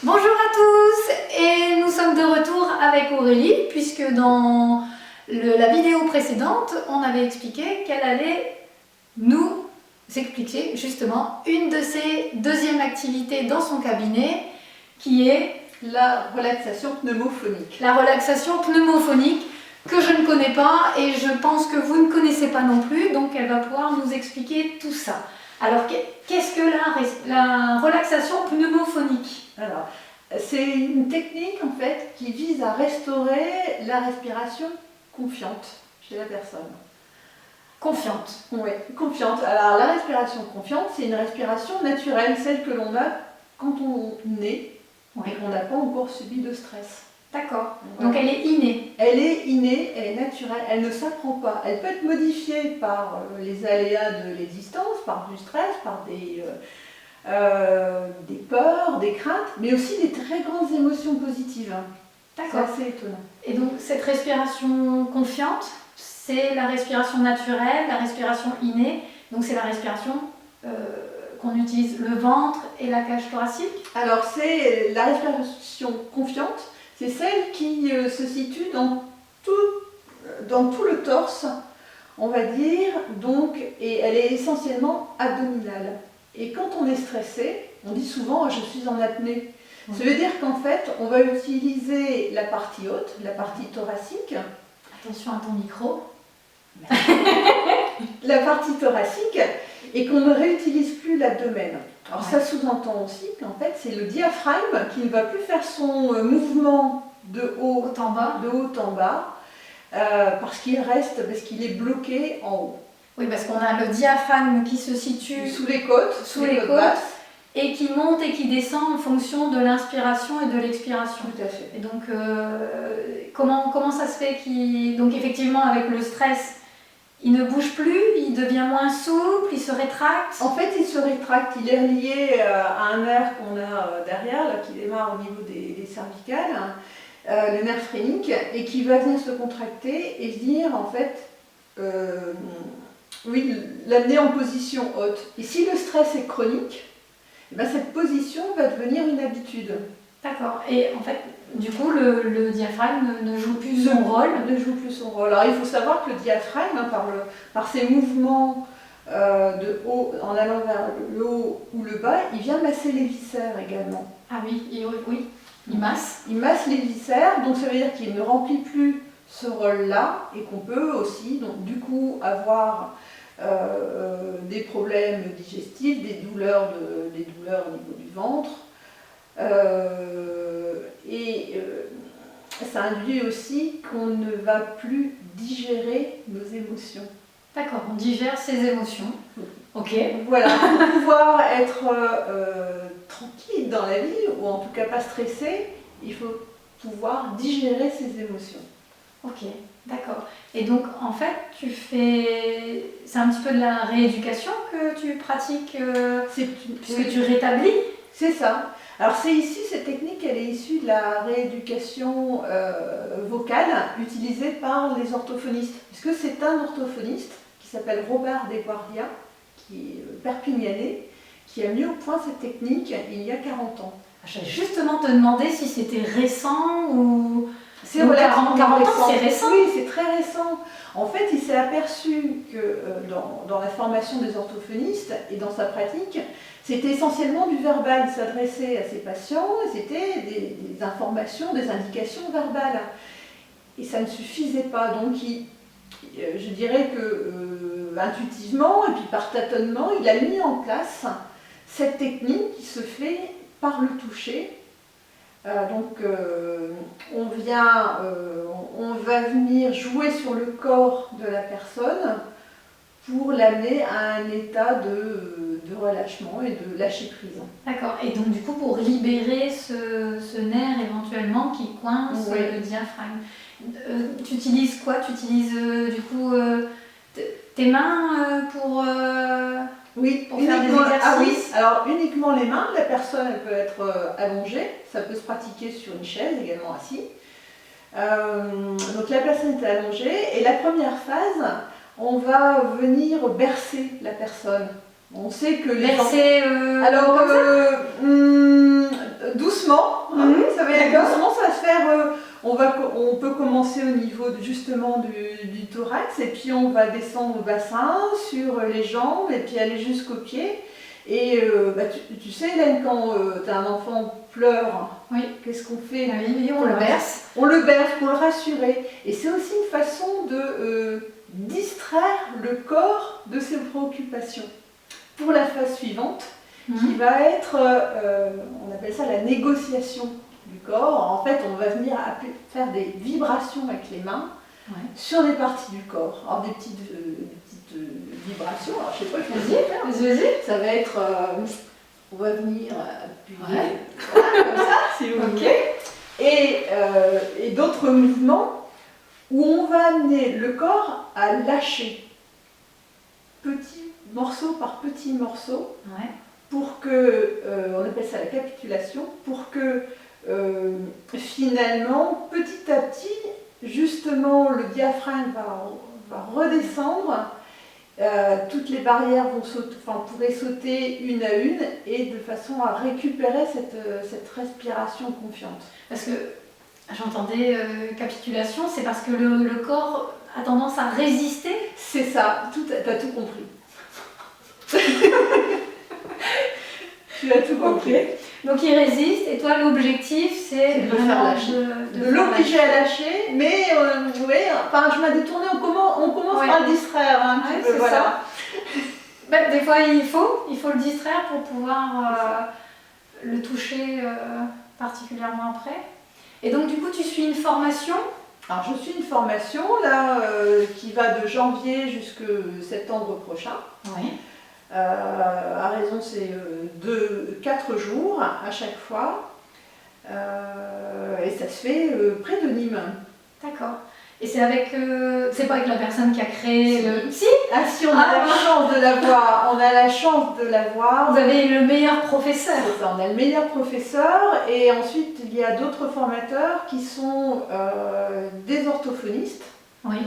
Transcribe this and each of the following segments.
Bonjour à tous et nous sommes de retour avec Aurélie puisque dans la vidéo précédente on avait expliqué qu'elle allait nous expliquer justement une de ses deuxièmes activités dans son cabinet qui est la relaxation pneumophonique. La relaxation pneumophonique que je ne connais pas et je pense que vous ne connaissez pas non plus, donc elle va pouvoir nous expliquer tout ça. Alors qu'est-ce que la relaxation pneumophonique? Alors, c'est une technique en fait qui vise à restaurer la respiration confiante chez la personne. Confiante. Oui, confiante. Alors la respiration confiante, c'est une respiration naturelle, celle que l'on a quand on naît et qu'on n'a pas encore subi de stress. D'accord. Donc elle est innée. Elle est innée, elle est naturelle, elle ne s'apprend pas. Elle peut être modifiée par les aléas de l'existence, par du stress, par des peurs, des craintes, mais aussi des très grandes émotions positives. D'accord. C'est assez étonnant. Et donc cette respiration confiante, c'est la respiration naturelle, la respiration innée, donc c'est la respiration qu'on utilise le ventre et la cage thoracique. Alors c'est la respiration confiante, c'est celle qui se situe dans tout le torse, on va dire, donc, et elle est essentiellement abdominale. Et quand on est stressé, on dit souvent « je suis en apnée ». Ça veut dire qu'en fait, on va utiliser la partie haute, la partie thoracique. Attention à ton micro. La partie thoracique, et qu'on ne réutilise plus l'abdomen. Alors ça sous-entend aussi qu'en fait, c'est le diaphragme qui ne va plus faire son mouvement de haut en bas, parce qu'il est bloqué en haut. Oui, parce qu'on a le diaphragme qui se situe sous les côtes, basses, et qui monte et qui descend en fonction de l'inspiration et de l'expiration. Tout à fait. Et donc, comment ça se fait donc effectivement, avec le stress, il ne bouge plus, il devient moins souple, il se rétracte? En fait, il se rétracte, il est relié à un nerf qu'on a derrière, là, qui démarre au niveau des cervicales, le nerf phrénique, et qui va venir se contracter et venir, en fait, l'amener en position haute. Et si le stress est chronique, eh bien, cette position va devenir une habitude. D'accord. Et en fait, du coup, le diaphragme ne joue plus son rôle. Ne joue plus son rôle. Alors, il faut savoir que le diaphragme, par ses mouvements de haut, en allant vers le haut ou le bas, il vient masser les viscères également. Ah oui, il masse. Il masse les viscères, donc ça veut dire qu'il ne remplit plus ce rôle-là et qu'on peut aussi, donc, du coup, avoir des problèmes digestifs, des douleurs au niveau du ventre. Ça induit aussi qu'on ne va plus digérer nos émotions. D'accord, on digère ses émotions. Ok. Voilà, pour pouvoir être tranquille dans la vie, ou en tout cas pas stressé, il faut pouvoir digérer ses émotions. Ok, d'accord. Et donc en fait, c'est un petit peu de la rééducation que tu pratiques, puisque tu rétablis? C'est ça. Alors cette technique, elle est issue de la rééducation vocale utilisée par les orthophonistes. Puisque c'est un orthophoniste qui s'appelle Robert Desguardia, qui est perpignanais, qui a mis au point cette technique il y a 40 ans. Je vais justement te demander si c'était récent ou... C'est relativement 40 ans, c'est récent? Oui, c'est très récent. En fait, il s'est aperçu que dans la formation des orthophonistes et dans sa pratique, c'était essentiellement du verbal. Il s'adressait à ses patients et c'était des informations, des indications verbales. Et ça ne suffisait pas. Donc, je dirais que intuitivement et puis par tâtonnement, il a mis en place cette technique qui se fait par le toucher. On va venir jouer sur le corps de la personne pour l'amener à un état de relâchement et de lâcher prise. D'accord, et donc du coup pour libérer ce nerf éventuellement qui coince le diaphragme. Tu utilises quoi? Tu utilises du coup tes mains pour faire des exercices? Ah oui, alors uniquement les mains. La personne elle peut être allongée, ça peut se pratiquer sur une chaise, également assis. Donc la personne est allongée et la première phase, on va venir bercer la personne. On sait que les bercer alors doucement, D'accord. Doucement, ça va se faire. On peut commencer au niveau justement du thorax et puis on va descendre au bassin, sur les jambes et puis aller jusqu'aux pieds. Et tu sais, Hélène, quand tu as un enfant pleure, Oui. qu'est-ce qu'on fait? Oui, on le berce. On le berce pour le rassurer. Et c'est aussi une façon de distraire le corps de ses préoccupations. Pour la phase suivante, qui va être, on appelle ça la négociation du corps. En fait, on va venir faire des vibrations avec les mains sur des parties du corps. Alors des petites vibrations, alors je sais pas, je vais faire. Vas-y. Ça va être, on va venir appuyer voilà, comme ça, si vous voulez. Et d'autres mouvements où on va amener le corps à lâcher petit morceau par petit morceau. Pour que, on appelle ça la capitulation, pour que finalement, petit à petit, justement, le diaphragme va redescendre, toutes les barrières pourraient sauter une à une, et de façon à récupérer cette respiration confiante. Parce que j'entendais capitulation, c'est parce que le corps a tendance à résister. C'est ça, t'as tout compris. Tu as tout compris. Donc il résiste, et toi l'objectif c'est de le faire lâcher. De l'obliger à lâcher, mais je m'ai détournée, on commence par le distraire un petit peu. Voilà. Des fois il faut le distraire pour pouvoir le toucher particulièrement après. Et donc du coup tu suis une formation. Alors je suis une formation là qui va de janvier jusqu'à septembre prochain. Oui. À raison, c'est 4 jours à chaque fois. Et ça se fait près de Nîmes. D'accord. Et c'est avec. C'est pas avec la personne qui a créé le. Si. Ah si, on a la chance de l'avoir. On a la chance de l'avoir. Vous avez le meilleur professeur. C'est ça, on a le meilleur professeur. Et ensuite, il y a d'autres formateurs qui sont des orthophonistes. Oui.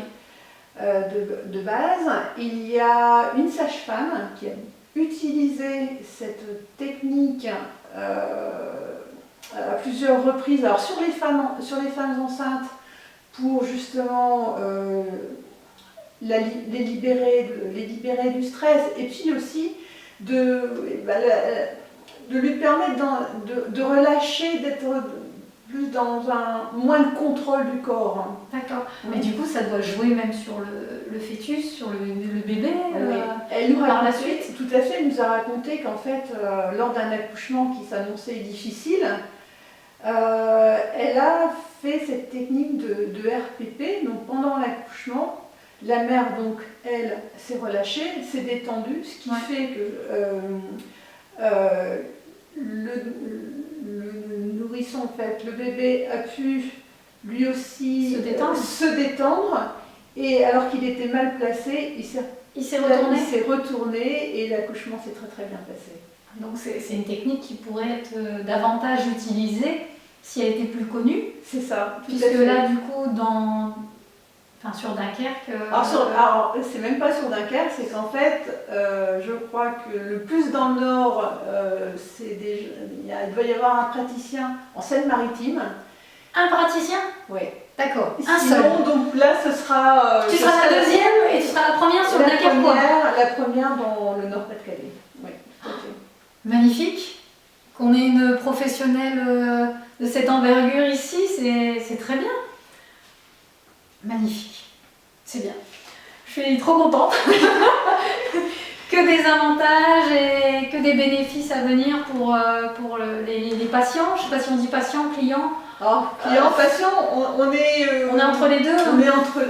De base. Il y a une sage-femme qui a utilisé cette technique à plusieurs reprises, alors sur les femmes enceintes, pour justement les libérer du stress, et puis aussi de lui permettre de relâcher, d'être plus dans moins de contrôle du corps. D'accord. Mais du coup, ça doit jouer même sur le fœtus, sur le bébé. Elle nous par la suite. Tout à fait, elle nous a raconté qu'en fait, lors d'un accouchement qui s'annonçait difficile, elle a fait cette technique de RPP. Donc pendant l'accouchement, la mère, donc, elle s'est relâchée, elle s'est détendue, ce qui fait que le nourrisson, en fait, le bébé a pu lui aussi se détendre, et alors qu'il était mal placé, il s'est retourné et l'accouchement s'est très très bien passé. Donc c'est une technique qui pourrait être davantage utilisée si elle était plus connue. C'est ça. Puisque là, du coup, sur Dunkerque... Alors, c'est même pas sur Dunkerque, c'est qu'en fait, je crois que le plus dans le nord, il doit y avoir un praticien en Seine-Maritime. Un praticien? Oui. D'accord. Sinon, donc là, ce sera... tu seras la deuxième et tu seras la première sur Dunkerque. La première dans le Nord-Pas-de-Calais. Oui, tout à fait. Magnifique. Qu'on ait une professionnelle de cette envergure ici, c'est très bien. Magnifique. C'est bien. Je suis trop contente. Que des avantages et que des bénéfices à venir pour les patients. Je ne sais pas si on dit patient, client. Alors, client, patient, on est entre les deux.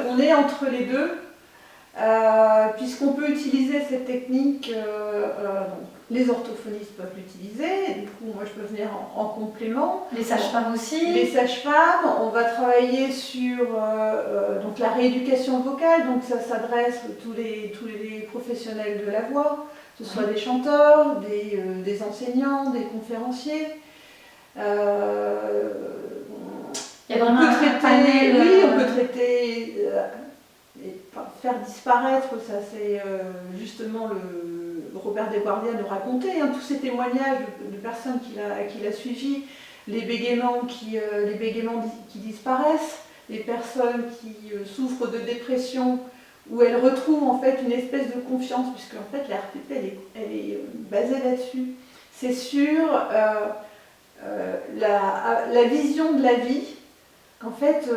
On est entre les deux. Puisqu'on peut utiliser cette technique, les orthophonistes peuvent l'utiliser, du coup moi je peux venir en complément. Les sages-femmes aussi. Les sages-femmes, on va travailler sur donc la rééducation vocale, donc ça s'adresse à tous les professionnels de la voix, que ce soit des chanteurs, des enseignants, des conférenciers. Il y a vraiment un panel. Oui, on peut traiter... et faire disparaître, ça c'est justement Robert Desguardia nous racontait, tous ces témoignages de personnes qu'il a suivies, les bégaiements qui disparaissent, les personnes qui souffrent de dépression, où elles retrouvent en fait une espèce de confiance, puisque en fait la RPP elle est basée là-dessus. C'est sur la vision de la vie. En fait,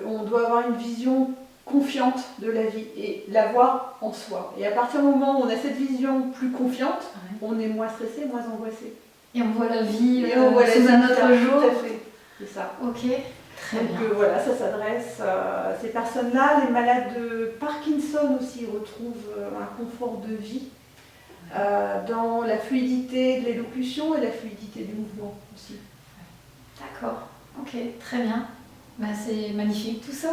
on doit avoir une vision confiante de la vie et l'avoir en soi. Et à partir du moment où on a cette vision plus confiante, on est moins stressé, moins angoissé. Et on voit la vie sous un autre jour. Tout à fait, c'est ça. Ok, très bien. Donc voilà, ça s'adresse à ces personnes-là. Les malades de Parkinson aussi retrouvent un confort de vie dans la fluidité de l'élocution et la fluidité du mouvement aussi. D'accord, ok, très bien. Ben, c'est magnifique tout ça.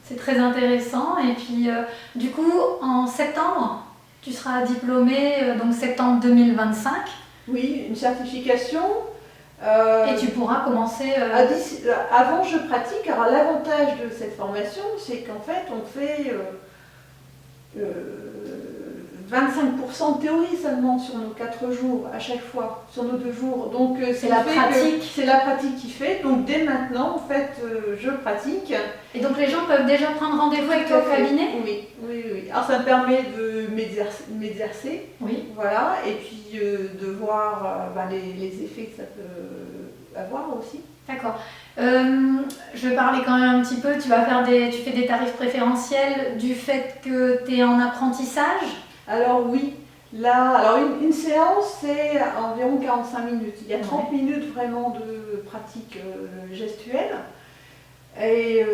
C'est très intéressant. Et puis, du coup, en septembre, tu seras diplômée, donc septembre 2025. Oui, une certification. Et tu pourras commencer... Avant, je pratique. Alors, l'avantage de cette formation, c'est qu'en fait, on fait 25% de théorie seulement sur nos 4 jours, à chaque fois, sur nos 2 jours. Donc, c'est la pratique. C'est la pratique qui fait. Donc, dès maintenant, en fait, je pratique. Et donc, les gens peuvent déjà prendre rendez-vous avec toi au cabinet ? Oui, oui, oui. Alors, ça me permet de m'exercer. Oui. Voilà. Et puis, de voir les effets que ça peut avoir aussi. D'accord. Je vais parler quand même un petit peu. Tu fais des tarifs préférentiels du fait que tu es en apprentissage ? Alors oui, là, alors une séance c'est environ 45 minutes. Il y a 30 minutes vraiment de pratique gestuelle. Et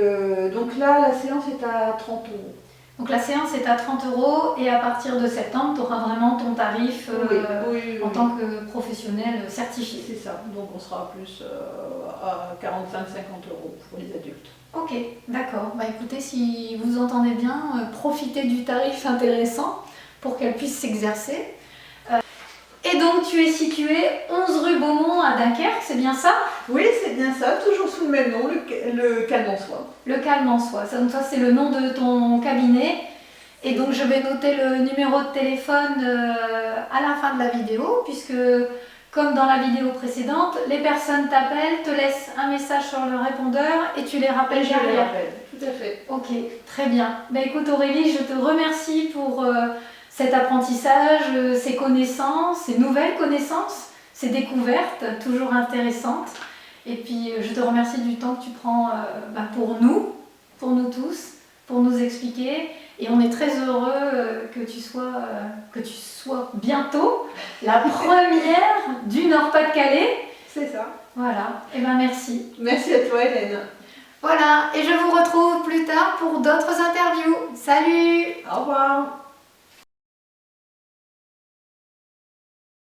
donc là, la séance est à 30 euros. Donc la séance est à 30 euros et à partir de septembre, tu auras vraiment ton tarif oui. tant que professionnel certifié. C'est ça, donc on sera plus à 45-50 euros pour les adultes. Ok, d'accord. Bah écoutez, si vous entendez bien, profitez du tarif intéressant pour qu'elle puisse s'exercer. Et donc tu es situé 11 rue Beaumont à Dunkerque, c'est bien ça ? Oui, c'est bien ça, toujours sous le même nom, le Calme en Soi. Le Calme en Soi, donc ça c'est le nom de ton cabinet. Et donc je vais noter le numéro de téléphone à la fin de la vidéo, puisque comme dans la vidéo précédente, les personnes t'appellent, te laissent un message sur le répondeur et tu les rappelles derrière. Je les rappelle, tout à fait. Ok, très bien. Bah, écoute Aurélie, je te remercie pour cet apprentissage, ces connaissances, ces nouvelles connaissances, ces découvertes toujours intéressantes. Et puis je te remercie du temps que tu prends pour nous tous, pour nous expliquer. Et on est très heureux que tu sois bientôt la première du Nord-Pas-de-Calais. C'est ça. Voilà, et merci. Merci à toi Hélène. Voilà, et je vous retrouve plus tard pour d'autres interviews. Salut! Au revoir.